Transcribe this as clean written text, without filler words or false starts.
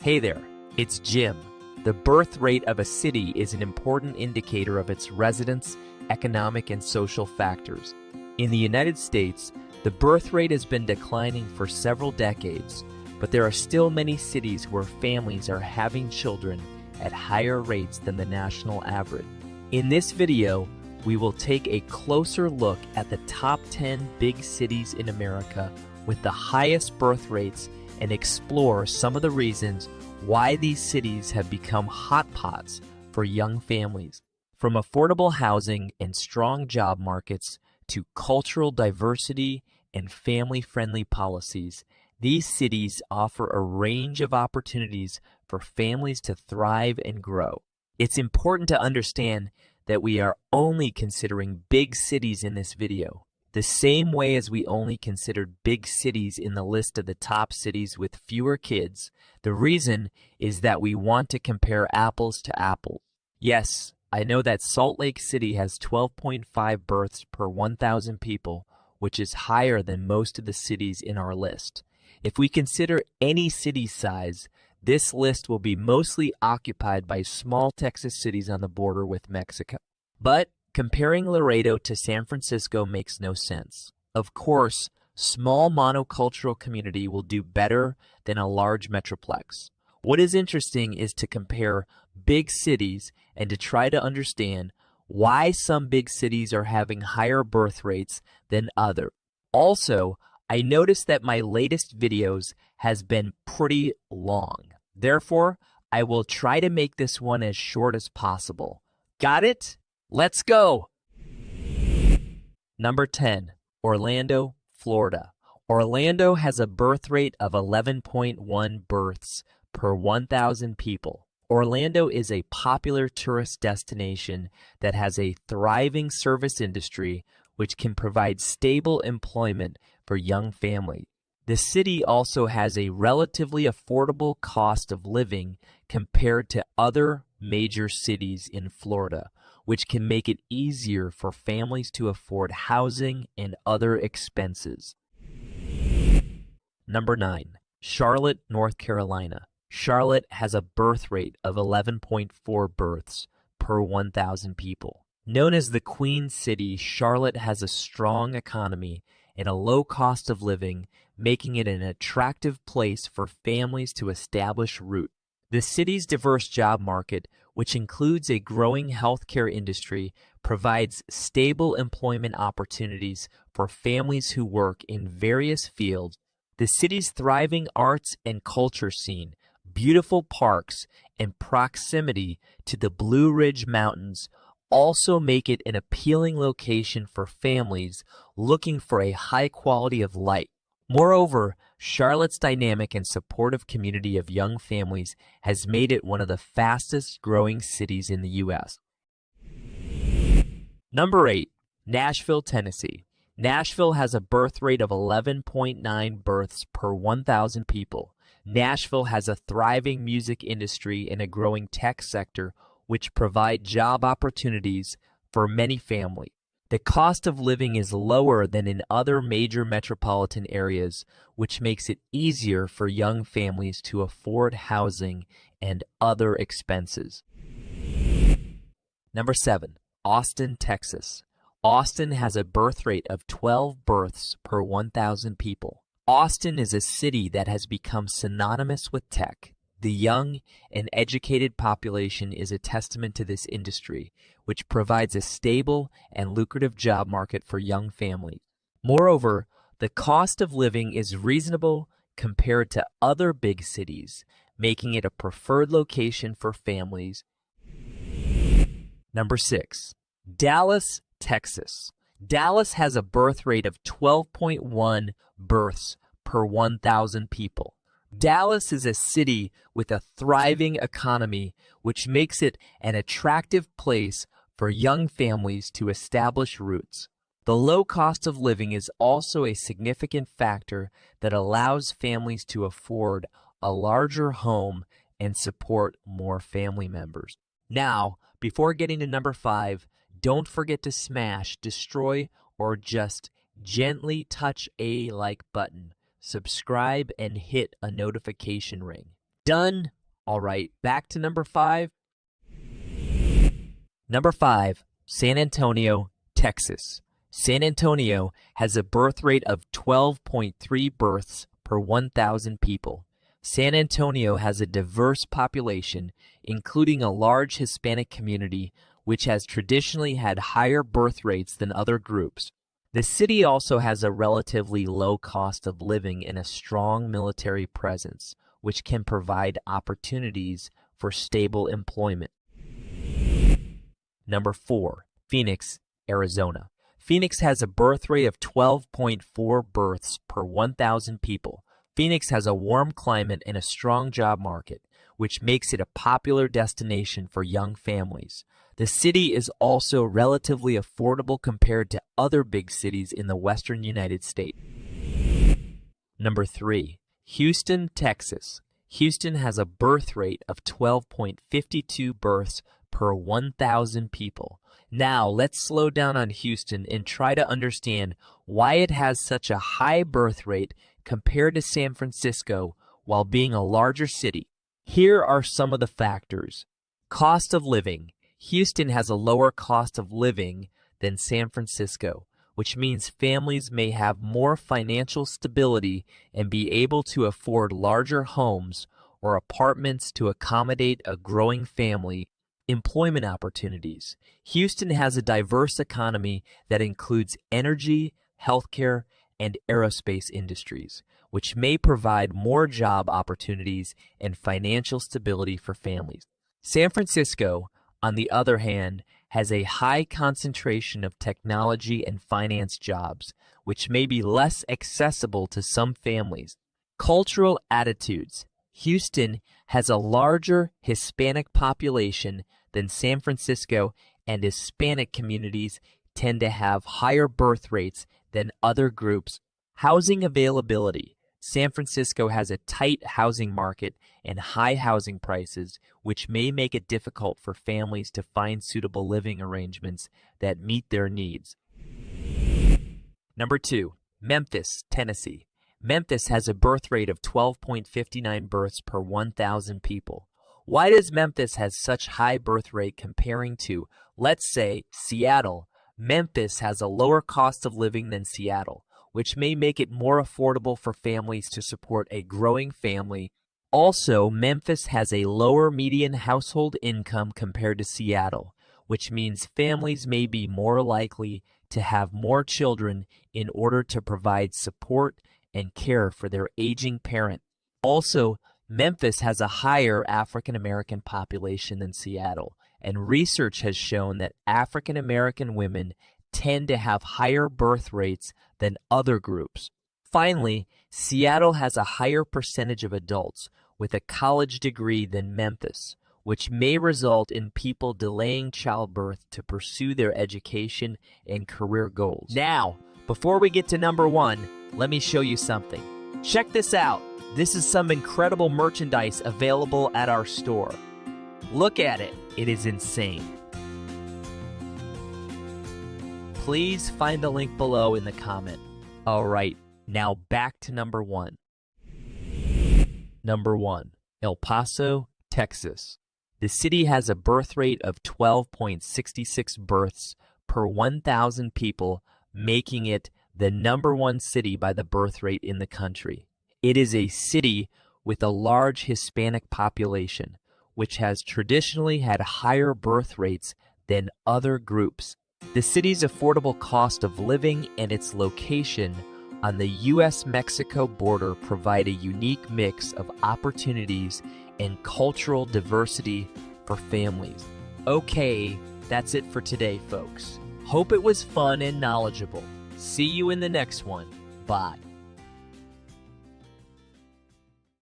Hey there, it's Jim. The birth rate of a city is an important indicator of its residents' economic and social factors. In the United States, the birth rate has been declining for several decades, but there are still many cities where families are having children at higher rates than the national average. In this video, we will take a closer look at the top 10 big cities in America with the highest birth rates and explore some of the reasons why these cities have become hotpots for young families. From affordable housing and strong job markets to cultural diversity and family-friendly policies, these cities offer a range of opportunities for families to thrive and grow. It's important to understand that we are only considering big cities in this video, the same way as we only considered big cities in the list of the top cities with fewer kids. The reason is that we want to compare apples to apples. Yes, I know that Salt Lake City has 12.5 births per 1,000 people, which is higher than most of the cities in our list. If we consider any city size, this list will be mostly occupied by small Texas cities on the border with Mexico. But comparing Laredo to San Francisco makes no sense. Of course, small monocultural community will do better than a large metroplex. What is interesting is to compare big cities and to try to understand why some big cities are having higher birth rates than others. Also, I noticed that my latest videos has been pretty long. Therefore, I will try to make this one as short as possible. Got it? Let's go! Number 10, Orlando, Florida. Orlando has a birth rate of 11.1 births per 1,000 people. Orlando is a popular tourist destination that has a thriving service industry which can provide stable employment for young families. The city also has a relatively affordable cost of living compared to other major cities in Florida, which can make it easier for families to afford housing and other expenses. Number 9, Charlotte, North Carolina. Charlotte has a birth rate of 11.4 births per 1,000 people. Known as the Queen City, Charlotte has a strong economy and a low cost of living, making it an attractive place for families to establish roots. The city's diverse job market, which includes a growing healthcare industry, provides stable employment opportunities for families who work in various fields. The city's thriving arts and culture scene, beautiful parks, and proximity to the Blue Ridge Mountains also make it an appealing location for families looking for a high quality of life. Moreover, Charlotte's dynamic and supportive community of young families has made it one of the fastest growing cities in the U.S. Number 8, Nashville, Tennessee. Nashville has a birth rate of 11.9 births per 1,000 people. Nashville has a thriving music industry and a growing tech sector, which provide job opportunities for many families. The cost of living is lower than in other major metropolitan areas, which makes it easier for young families to afford housing and other expenses. Number 7, Austin, Texas. Austin has a birth rate of 12 births per 1,000 people. Austin is a city that has become synonymous with tech. The young and educated population is a testament to this industry, which provides a stable and lucrative job market for young families. Moreover, the cost of living is reasonable compared to other big cities, making it a preferred location for families. Number 6, Dallas, Texas. Dallas has a birth rate of 12.1 births per 1,000 people. Dallas is a city with a thriving economy, which makes it an attractive place for young families to establish roots. The low cost of living is also a significant factor that allows families to afford a larger home and support more family members. Now, before getting to number 5, don't forget to smash, destroy, or just gently touch a like button. Subscribe and hit a notification ring. Done. All right, back to number 5. Number 5, San Antonio, Texas. San Antonio has a birth rate of 12.3 births per 1,000 people. San Antonio has a diverse population, including a large Hispanic community, which has traditionally had higher birth rates than other groups. The city also has a relatively low cost of living and a strong military presence, which can provide opportunities for stable employment. Number 4, Phoenix, Arizona. Phoenix has a birth rate of 12.4 births per 1,000 people. Phoenix has a warm climate and a strong job market, which makes it a popular destination for young families. The city is also relatively affordable compared to other big cities in the western United States. Number 3, Houston, Texas. Houston has a birth rate of 12.52 births per 1,000 people. Now, let's slow down on Houston and try to understand why it has such a high birth rate compared to San Francisco while being a larger city. Here are some of the factors. Cost of living. Houston has a lower cost of living than San Francisco, which means families may have more financial stability and be able to afford larger homes or apartments to accommodate a growing family. Employment opportunities. Houston has a diverse economy that includes energy, healthcare, and aerospace industries, which may provide more job opportunities and financial stability for families. San Francisco, on the other hand, has a high concentration of technology and finance jobs, which may be less accessible to some families. Cultural attitudes. Houston has a larger Hispanic population than San Francisco, and Hispanic communities tend to have higher birth rates than other groups. Housing availability. San Francisco has a tight housing market and high housing prices, which may make it difficult for families to find suitable living arrangements that meet their needs. Number 2, Memphis, Tennessee. Memphis has a birth rate of 12.59 births per 1,000 people. Why does Memphis have such high birth rate comparing to, let's say, Seattle? Memphis has a lower cost of living than Seattle, which may make it more affordable for families to support a growing family. Also, Memphis has a lower median household income compared to Seattle, which means families may be more likely to have more children in order to provide support and care for their aging parent. Also, Memphis has a higher African American population than Seattle, and research has shown that African American women tend to have higher birth rates than other groups. Finally, Seattle has a higher percentage of adults with a college degree than Memphis, which may result in people delaying childbirth to pursue their education and career goals. Now, before we get to number 1, let me show you something. Check this out. This is some incredible merchandise available at our store. Look at it. It is insane. Please find the link below in the comment. All right, now back to number 1. Number 1, El Paso, Texas. The city has a birth rate of 12.66 births per 1,000 people, making it the number 1 city by the birth rate in the country. It is a city with a large Hispanic population, which has traditionally had higher birth rates than other groups. The city's affordable cost of living and its location on the U.S.-Mexico border provide a unique mix of opportunities and cultural diversity for families. Okay, that's it for today, folks. Hope it was fun and knowledgeable. See you in the next one. Bye.